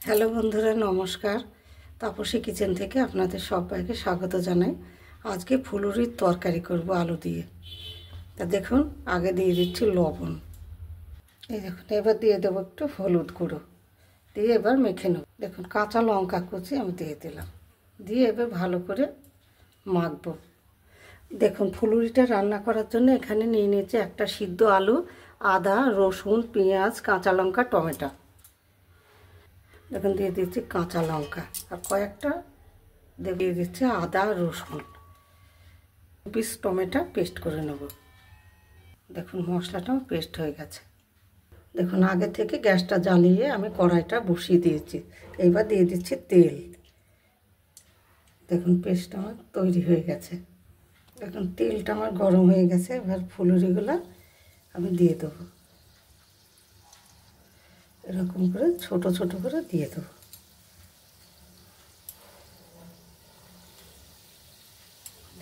Hello বন্ধুরা, নমস্কার। Tapasi kitchen থেকে আপনাদের সবাইকে স্বাগত জানাই। আজকে ফুলুরির তরকারি করব আলু দিয়ে। তা দেখুন, আগে দিয়ে দিচ্ছি লবণ। এই দেখুন, এবার দিয়ে দেবো একটু হলুদ গুঁড়ো, দিয়ে এবার মেখে নেব। দেখুন, কাঁচা লঙ্কা কুচি আমি দিয়ে দিলাম, দিয়ে এবার ভালো করে মাখবো। দেখুন, ফুলুরিটা রান্না করার জন্য এখানে নিয়ে নিয়েছি একটা সিদ্ধ আলু, আদা, রসুন, পেঁয়াজ, কাঁচা লঙ্কা, টমেটো। এখন দিয়ে দিচ্ছি কাঁচা লঙ্কা আর কয়েকটা দিয়ে দিচ্ছি আদা রসুন, পিস টমেটো পেস্ট করে নেব। দেখুন, মশলাটাও পেস্ট হয়ে গেছে। দেখুন, আগে থেকে গ্যাসটা জ্বালিয়ে আমি কড়াইটা বসিয়ে দিয়েছি। এইবার দিয়ে দিচ্ছি তেল। দেখুন, পেস্টটা আমার তৈরি হয়ে গেছে। দেখুন, তেলটা আমার গরম হয়ে গেছে। এবার ফুলুরিগুলো আমি দিয়ে দেবো। এরকম করে ছোট ছোট করে দিয়ে দেবো।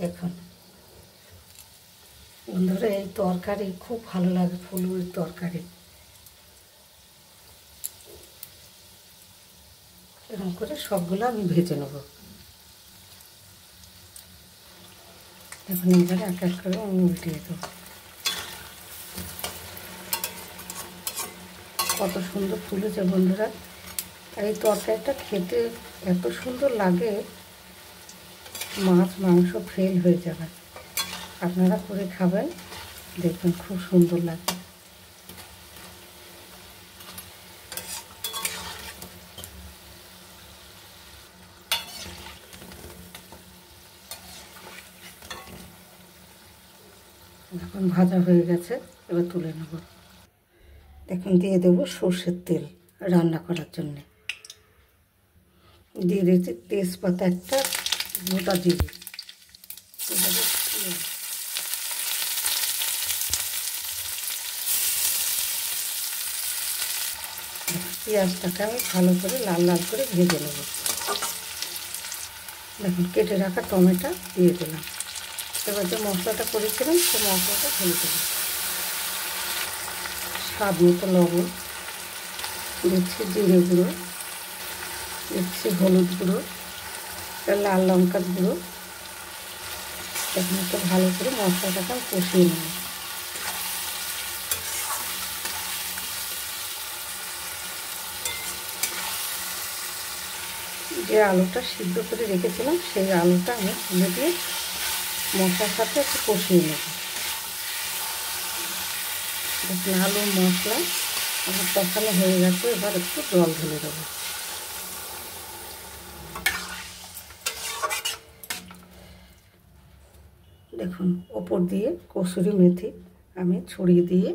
দেখুন বন্ধুরা, এই তরকারি খুব ভালো লাগে, ফুলুরির তরকারি। এরকম করে সবগুলো আমি ভেজে নেব। এখন এবারে এক এক করে আমি উল্টিয়ে দেবো। কত সুন্দর ফুলেছে বন্ধুরা। আর এই তরকারিটা খেতে এত সুন্দর লাগে, মাছ মাংস ফেল হয়ে যাবে। আপনারা করে খাবেন, দেখবেন খুব সুন্দর লাগে। এখন ভাজা হয়ে গেছে, এবার তুলে নেব। দেখুন, দিয়ে দেবো সর্ষের তেল রান্না করার জন্যে। দিয়ে দিয়েছি তেজপাতা একটা, গোটা জিরে। পেঁয়াজটাকে আমি ভালো করে লাল লাল করে ভেজে নেব। দেখুন, কেটে রাখা টমেটো দিয়ে দিলাম। এবার যে মশলাটা করেছিলাম সে মশলাটা ঢেলে দেবো। স্বাদ মতো লবণ দিচ্ছি, জিরে গুঁড়ো দিচ্ছি, হলুদ গুঁড়ো, লাল লঙ্কার গুঁড়ো। এখন একটু ভালো করে মশলাটাকে কষিয়ে নেব। যে আলুটা সিদ্ধ করে রেখেছিলাম সেই আলুটা আমি তুলে দিয়ে মশলার সাথে একটু কষিয়ে নেব। দেখুন, আলু মশলা আমার কষানো হয়ে গেছে। এবার একটু জল ঢেলে দেবো। দেখুন, ওপর দিয়ে কসুরি মেথি আমি ছড়িয়ে দিয়ে,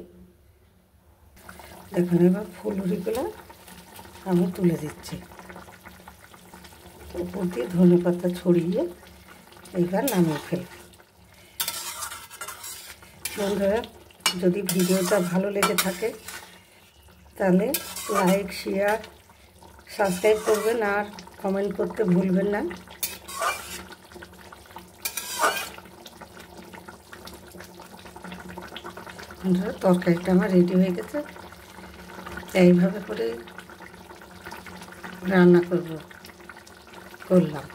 দেখুন এবার ফুলুরিগুলো আমি তুলে দিচ্ছি। ওপর দিয়ে ধনেপাতা ছড়িয়ে এইবার নামিয়ে ফেলব। বন্ধুরা, যদি ভিডিওটা ভালো লেগে থাকে তাহলে লাইক, শেয়ার, সাবস্ক্রাইব করবেন আর কমেন্ট করতে ভুলবেন না। বন্ধুরা, তরকারিটা আমার রেডি হয়ে গেছে। এইভাবে করে রান্না করলাম।